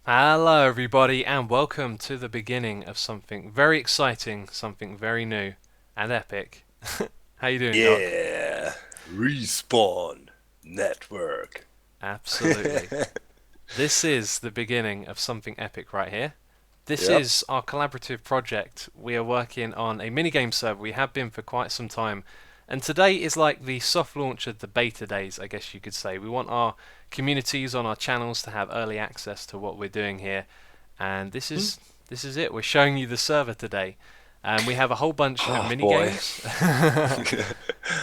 Hello, everybody, and welcome to the beginning of something very exciting, something very new and epic. How you doing, Doc? Yeah, Respawn Network. Absolutely. This is the beginning of something epic right here. This Yep. is our collaborative project. We are working on a minigame server. We have been for quite some time. And today is like the soft launch of the beta days, I guess you could say. We want our communities on our channels to have early access to what we're doing here. And this is it. We're showing you the server today. We have a whole bunch of Oh mini boy, games.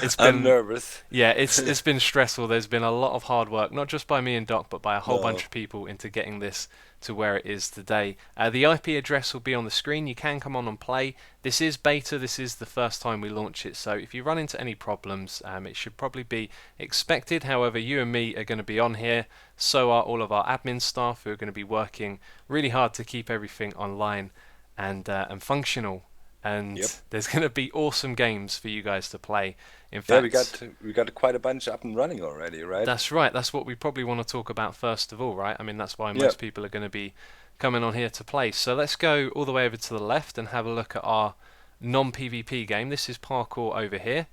It's I'm been nervous. yeah, it's been stressful. There's been a lot of hard work, not just by me and Doc, but by a whole bunch No. of people into getting this to where it is today. The IP address will be on the screen. You can come on and play. This is beta. This is the first time we launch it, so if you run into any problems, it should probably be expected. However, you and me are going to be on here. So are all of our admin staff who are going to be working really hard to keep everything online and functional. And Yep. there's going to be awesome games for you guys to play. In Yeah, we fact, got we got quite a bunch up and running already, right? that's right. That's what we probably want to talk about first of all, right? I mean, that's why most Yep. people are going to be coming on here to play. So let's go all the way over to the left and have a look at our non-PvP game. This is parkour over here.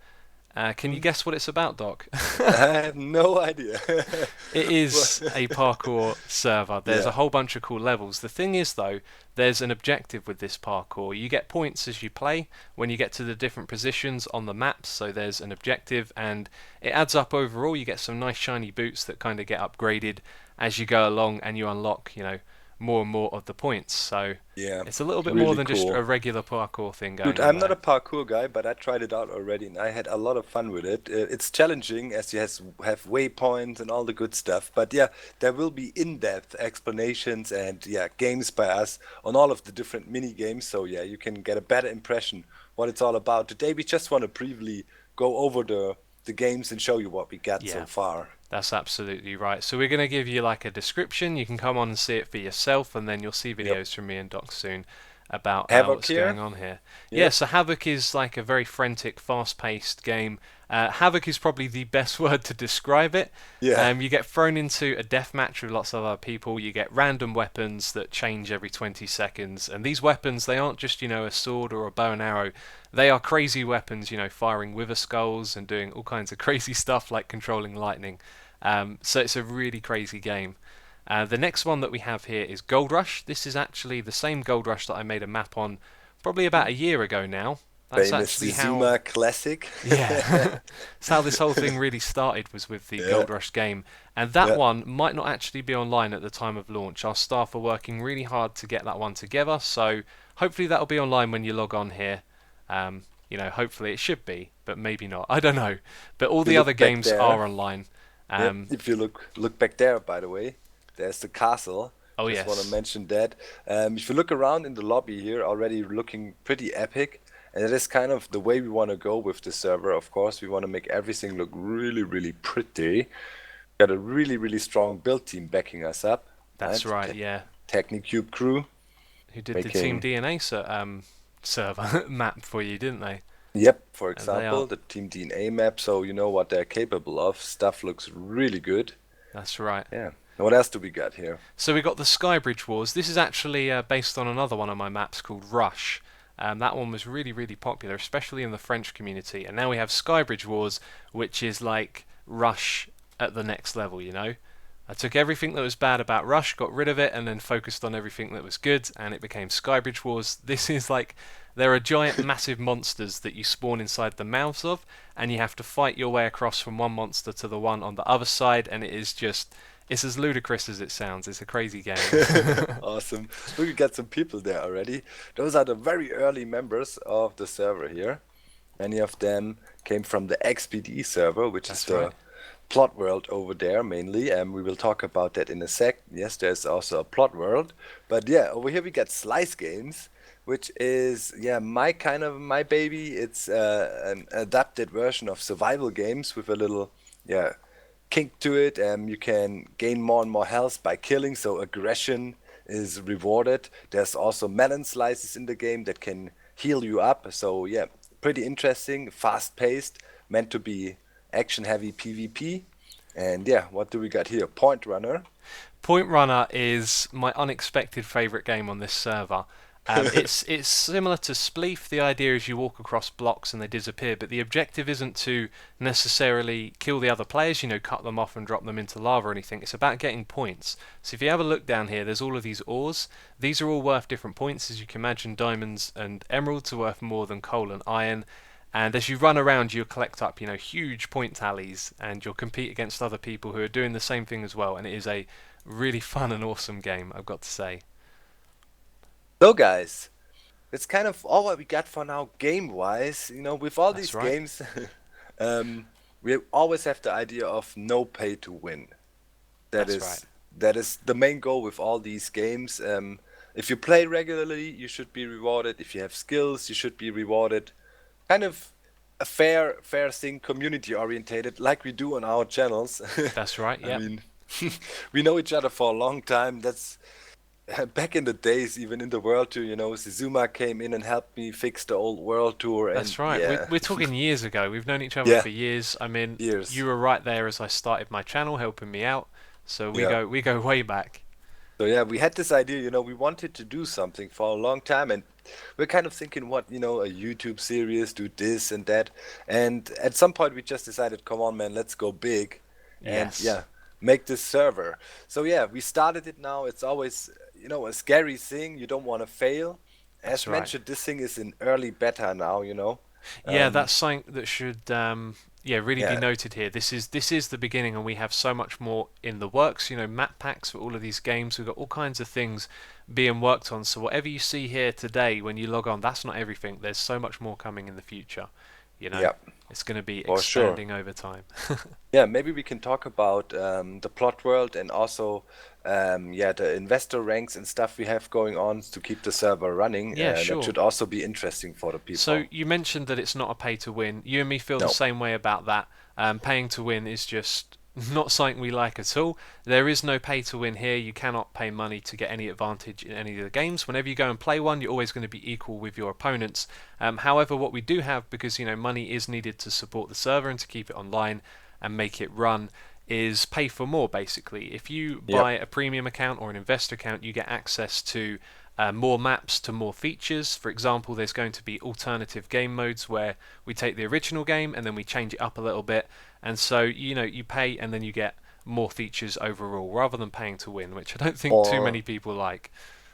Can you Hmm. guess what it's about, Doc? I have no idea. It Well, is a parkour server. There's a yeah. whole bunch of cool levels. The thing is, though, there's an objective with this parkour. You get points as you play when you get to the different positions on the maps. So there's an objective, and it adds up overall. You get some nice shiny boots that kind of get upgraded as you go along, and you unlock, more and more of the points. So Yeah. it's a little bit more Really than just a cool. regular parkour thing Dude, going on I'm not a there. parkour guy, but I tried it out already and I had a lot of fun with it. It's challenging as you have waypoints and all the good stuff. But yeah, there will be in-depth explanations and yeah, games by us on all of the different mini games. So yeah, you can get a better impression what it's all about. Today we just want to briefly go over the games and show you what we got so Yeah. far. That's absolutely right. So we're going to give you like a description. You can come on and see it for yourself, and then you'll see Yep. videos from me and Doc soon about Havoc what's going here. on here. Yeah, Yep. so Havoc is like a very frantic, fast-paced game. Havoc is probably the best word to describe it. Yeah. You get thrown into a death match with lots of other people. You get random weapons that change every 20 seconds, and these weapons they aren't just a sword or a bow and arrow. They are crazy weapons, firing wither skulls and doing all kinds of crazy stuff like controlling lightning. So it's a really crazy game. The next one that we have here is Gold Rush. This is actually the same Gold Rush that I made a map on probably about a year ago now. That's Famous actually how, Zuma classic. yeah, that's how this whole thing really started was with the Yeah. Gold Rush game. And that Yeah. one might not actually be online at the time of launch. Our staff are working really hard to get that one together, so hopefully that'll be online when you log on here. Hopefully it should be, but maybe not. I don't know. But all If you the other look back games there. are online. Yep. Um, If you look back there, by the way, there's the castle. oh Just want to yes, mention that. If you look around in the lobby here, already looking pretty epic. And it is kind of the way we want to go with the server. Of course, we want to make everything look really, really pretty. Got a really, really strong build team backing us up, that's right? right. Yeah, Technicube crew who did the Team making, DNA server map for you, didn't they? yep, for And they are. example, the Team DNA map, so you know what they're capable of. Stuff looks really good. That's right. Yeah. What else do we got here? So we got the Skybridge Wars. This is actually based on another one of my maps called Rush. That one was really, really popular, especially in the French community. And now we have Skybridge Wars, which is like Rush at the next level, I took everything that was bad about Rush, got rid of it, and then focused on everything that was good, and it became Skybridge Wars. This is like there are giant, massive monsters that you spawn inside the mouths of, and you have to fight your way across from one monster to the one on the other side, and it's as ludicrous as it sounds. It's a crazy game. Awesome. Look, we got some people there already. Those are the very early members of the server here. Many of them came from the XPD server, which is That's right. the plot world over there mainly, and we will talk about that in a sec. Yes, there's also a plot world, but yeah, over here we got Slice Games, which is yeah my kind of my baby. It's an adapted version of survival games with a little yeah kink to it. You can gain more and more health by killing, so aggression is rewarded. There's also melon slices in the game that can heal you up. So yeah, pretty interesting, fast-paced, meant to be action-heavy PvP. And yeah, what do we got here? Point Runner. Point Runner is my unexpected favourite game on this server. It's similar to Spleef. The idea is you walk across blocks and they disappear, but the objective isn't to necessarily kill the other players, cut them off and drop them into lava or anything. It's about getting points. So if you have a look down here, there's all of these ores. These are all worth different points. As you can imagine, diamonds and emeralds are worth more than coal and iron. And as you run around, you'll collect up, huge point tallies, and you'll compete against other people who are doing the same thing as well. And it is a really fun and awesome game, I've got to say. So, guys, that's kind of all what we got for now, game-wise. With all That's these right. games, we always have the idea of no pay to win. That That's right. is that is the main goal with all these games. If you play regularly, you should be rewarded. If you have skills, you should be rewarded. Kind of a fair thing, community orientated, like we do on our channels. That's right. I Yep. mean, we know each other for a long time. That's back in the days, even in the World Tour, Zizuma came in and helped me fix the old World Tour, and That's right. We're, yeah, we're talking years ago. We've known each other yeah, for years. I mean, years. you were right there as I started my channel, helping me out. So we Yeah. go we go way back. So yeah, we had this idea, we wanted to do something for a long time, and we're kind of thinking what, a YouTube series, do this and that. And at some point we just decided, come on man, let's go big and Yes, yeah, make this server. So yeah, we started it now. It's always, a scary thing. You don't want to fail. that's As right. mentioned, this thing is in early beta now. Yeah, Um, that's something that should really be yeah, noted here. This is the beginning, and we have so much more in the works. Map packs for all of these games. We've got all kinds of things being worked on. So whatever you see here today when you log on, that's not everything. There's so much more coming in the future. You know, yeah, it's going to be for sure. expanding over time. Yeah, maybe we can talk about the plot world and also yeah, the investor ranks and stuff we have going on to keep the server running. Yeah, That sure. should also be interesting for the So people. you mentioned that it's not a pay to win. You and me feel the No. same way about that. Paying to win is just not something we like at all. There is no pay to win here. You cannot pay money to get any advantage in any of the games. Whenever you go and play one, you're always going to be equal with your opponents. However, what we do have, because money is needed to support the server and to keep it online and make it run, is pay for more basically. If you Yep. buy a premium account or an investor account, you get access to more maps, to more features. For example, there's going to be alternative game modes where we take the original game and then we change it up a little bit. And so, you pay and then you get more features overall rather than paying to win, which I don't think too Or many people like.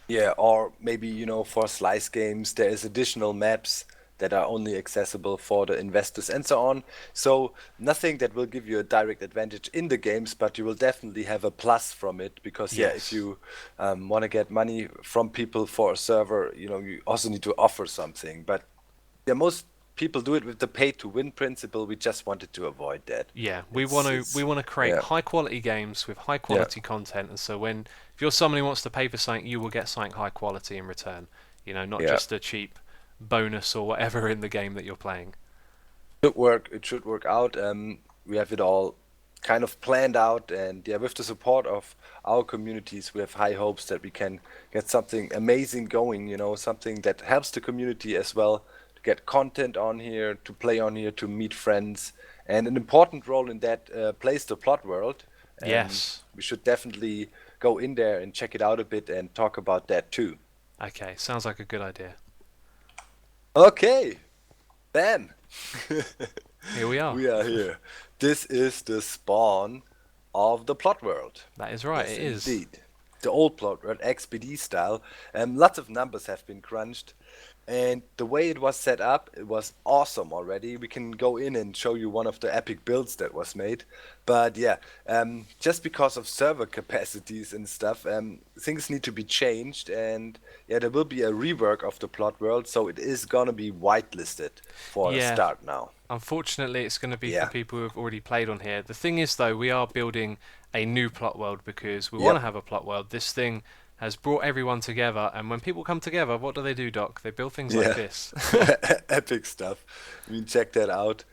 yeah, or maybe, for slice games, there is additional maps that are only accessible for the investors and so on. So nothing that will give you a direct advantage in the games, but you will definitely have a plus from it because yeah, if Yes, you want to get money from people for a server, you also need to offer something. But yeah, most people do it with the pay to win principle. We just wanted to avoid that. yeah, we want It's to we it's want to create yeah, high quality games with high yeah, quality content, and so if you're someone who wants to pay for something, you will get something high quality in return. Not yeah. just a cheap bonus or whatever in the game that you're playing. Should work. It should work out. We have it all kind of planned out, and yeah, with the support of our communities, we have high hopes that we can get something amazing going. Something that helps the community as well to get content on here, to play on here, to meet friends, and an important role in that plays the plot world. Yes. We should definitely go in there and check it out a bit and talk about that too. Okay, sounds like a good idea. Okay, bam. Here we are. We are here. This is the spawn of the plot world. That is right, Yes, it is. indeed. The old plot world, XBD style. Lots of numbers have been crunched. And the way it was set up, it was awesome already. We can go in and show you one of the epic builds that was made. But yeah, just because of server capacities and stuff, things need to be changed. And yeah, there will be a rework of the plot world. So it is gonna be whitelisted for the Yeah, start now. unfortunately, it's going to be for Yeah. people who have already played on here. The thing is, though, we are building a new plot world because we want to Yep. have a plot world. This thing has brought everyone together, and when people come together, what do, Doc? They build things like Yeah. this. Epic stuff. I mean, check that out.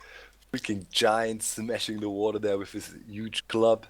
Freaking giant smashing the water there with his huge club,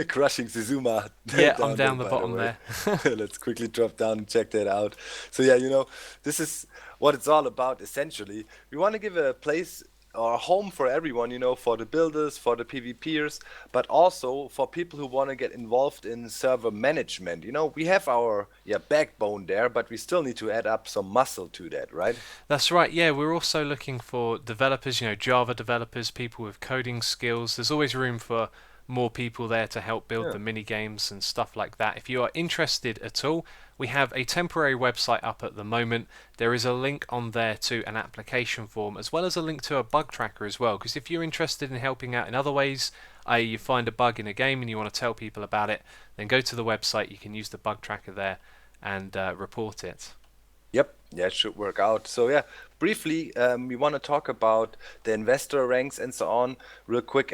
crushing Zizuma Yeah, I'm down there, down the by the bottom way. there. Let's quickly drop down and check that out. So, yeah, this is what it's all about essentially. We want to give a place or a home for everyone, for the builders, for the PvPers, but also for people who want to get involved in server management. We have our backbone there, but we still need to add up some muscle to that, right? That's right. Yeah, we're also looking for developers, Java developers, people with coding skills. There's always room for more people there to help build Yeah. the mini games and stuff like that. If you are interested at all, we have a temporary website up at the moment. There is a link on there to an application form, as well as a link to a bug tracker as well. Because if you're interested in helping out in other ways, i.e., you find a bug in a game and you want to tell people about it, then go to the website. You can use the bug tracker there and report it. Yep, yeah, it should work out. So yeah, briefly, we want to talk about the investor ranks and so on, real quick.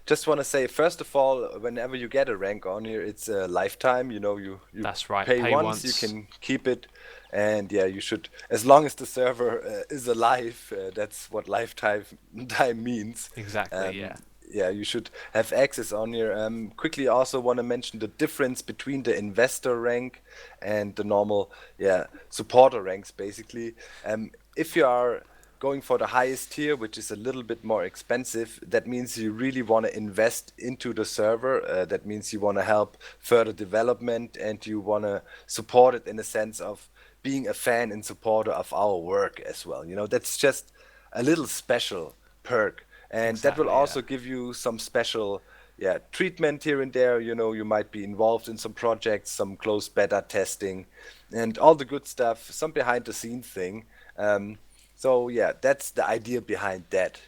Just want to say, first of all, whenever you get a rank on here, it's a lifetime. You That's right. pay Pay once, you once. can keep it, and yeah, you should, as long as the server is alive, that's what lifetime time means. Exactly. Um, Yeah. yeah, you should have access on here. Quickly, also want to mention the difference between the investor rank and the normal, supporter ranks, basically. If you are going for the highest tier, which is a little bit more expensive, that means you really want to invest into the server. That means you want to help further development and you want to support it in the sense of being a fan and supporter of our work as well. That's just a little special perk. And that will Exactly. Yeah. also give you some special, treatment here and there. You might be involved in some projects, some closed beta testing, and all the good stuff, some behind the scenes thing. So yeah, that's the idea behind that.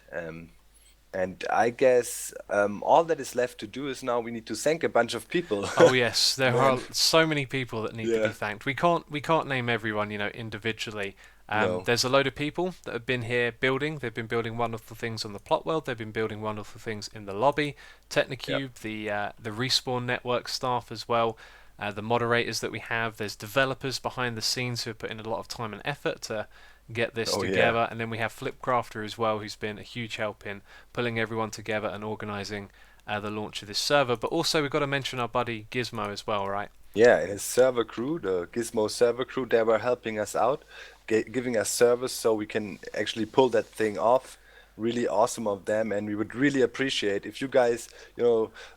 And I guess all that is left to do is now we need to thank a bunch of people. Oh yes, there Man, are so many people that need to be yeah, thanked. We can't name everyone, individually. no, There's a load of people that have been here building. They've been building wonderful things on the plot world. They've been building wonderful things in the lobby. yeah, Technicube, the respawn network staff as well. The moderators that we have. There's developers behind the scenes who have put in a lot of time and effort to get this oh yeah. together. And then we have Flipcrafter as well, who's been a huge help in pulling everyone together and organising the launch of this server. But also we've got to mention our buddy Gizmo as well, right? Yeah, and his server crew, the Gizmo server crew, they were helping us out, giving us service so we can actually pull that thing off. Really awesome of them, and we would really appreciate if you guys,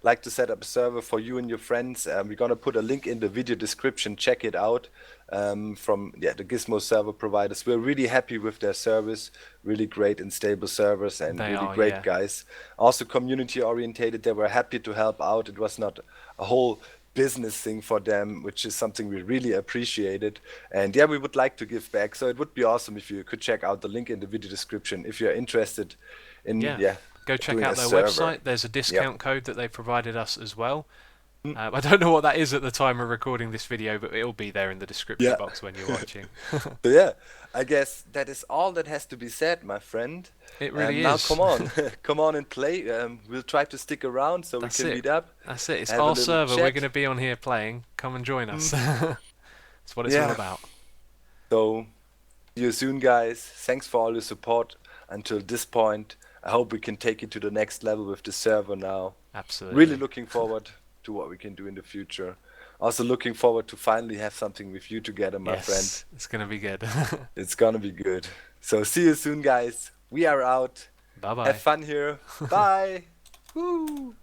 like to set up a server for you and your friends. We're gonna put a link in the video description. Check it out. From the Gizmo server providers. We're really happy with their service. Really great and stable servers, and They really are, great yeah. guys. Also community orientated. They were happy to help out. It was not a whole business thing for them, which is something we really appreciated. And yeah, we would like to give back. So it would be awesome if you could check out the link in the video description if you're interested in Yeah. Go check doing a out their server. website. There's a Yep. discount code that they provided us as well. Mm. I don't know what that is at the time of recording this video, but it'll be there in the description Yeah. box when you're watching. So yeah, I guess that is all that has to be said, my friend. It really Now is. come on, come on and play. We'll try to stick around so we That's can it. meet up, That's it. It's have a our little server. We're going chat. to be on here playing. Come and join us. Mm. That's what it's all Yeah. about. So see you soon, guys. Thanks for all your support until this point. I hope we can take it to the next level with the server now. Really Absolutely. looking forward to what we can do in the future. Also looking forward to finally have something with you together, my friend. Yes, it's going to be good. It's gonna be good. So see you soon, guys. We are out. Bye Have bye. fun here. Bye. Woo.